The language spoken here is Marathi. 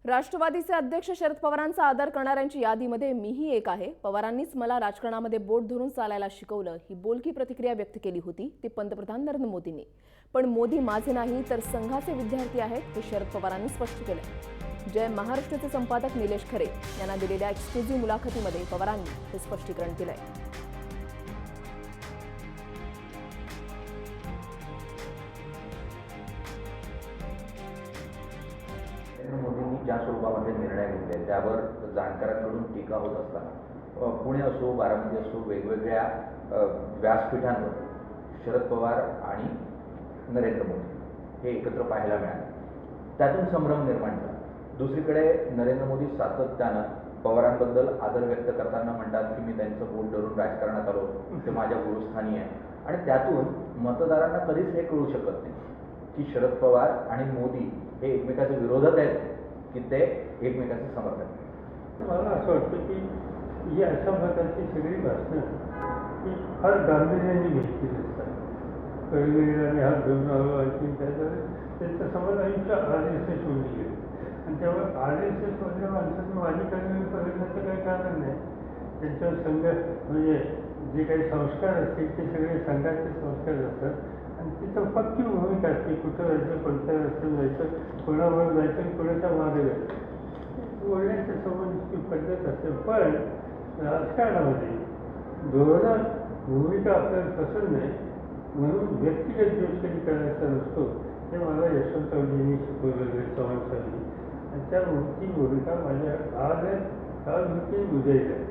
राष्ट्रवादीचे अध्यक्ष शरद पवारांचा आदर करणाऱ्यांची यादीमध्ये मीही एक आहे. पवारांनीच मला राजकारणामध्ये बोट धरून चालायला शिकवलं, ही बोलकी प्रतिक्रिया व्यक्त केली होती ती पंतप्रधान नरेंद्र मोदींनी. पण मोदी माझे नाही तर संघाचे विद्यार्थी आहेत हे शरद पवारांनी स्पष्ट केलं. जय महाराष्ट्राचे संपादक निलेश खरे यांना दिलेल्या एक्सक्लुझिव्ह मुलाखतीमध्ये पवारांनी हे स्पष्टीकरण दिलंय. नरेंद्र मोदींनी ज्या स्वरूपामध्ये निर्णय घेतले त्यावर जाणकारांकडून टीका होत असताना पुणे असो बारामती असो वेगवेगळ्या व्यासपीठांवर शरद पवार आणि नरेंद्र मोदी हे एकत्र पाहायला मिळाले. त्यातून संभ्रम निर्माण झाला. दुसरीकडे नरेंद्र मोदी सातत्यानं पवारांबद्दल आदर व्यक्त करताना म्हणतात की मी त्यांचं बोट धरून राजकारणात आलो, ते माझ्या गुरुस्थानी आहे. आणि त्यातून मतदारांना कधीच हे कळू शकत नाही की शरद पवार आणि मोदी हे एकमेकाचे विरोधक आहेत की ते एकमेकाचे समर्थक आहेत. मला असं वाटतं की ही अशा प्रकारची सगळी भाषणं ही फार गांभीर्याने घेतली असतात. वेगवेगळ्या हात घेऊन आलो आणखी त्यांचं समज आयुष्य RSS होऊन गेले आणि त्यामुळे RSS मधल्या माणसाचं माझी कर्तव्य बघण्याचं काही कारण नाही. त्यांच्यावर संघ म्हणजे जे काही संस्कार असतील ते सगळे संघाचे संस्कार असतात आणि तिथं पक्की भूमिका असते. कुठं जायचं, कोणत्या रस्त्यात जायचं, कोणावर जायचं आणि कोणाच्या मागे जायचं, बोलण्याच्या संबंधीची पद्धत असते. पण राजकारणामध्ये धोरण भूमिका आपल्याला पसंत नाही म्हणून व्यक्तिगत द्वेष कधी करायचा नसतो हे मला यशवंतरावजींनी शिकवलेलं चव्हाण साहेबांनी. आणि त्या ती भूमिका माझ्या आज होती उदयला.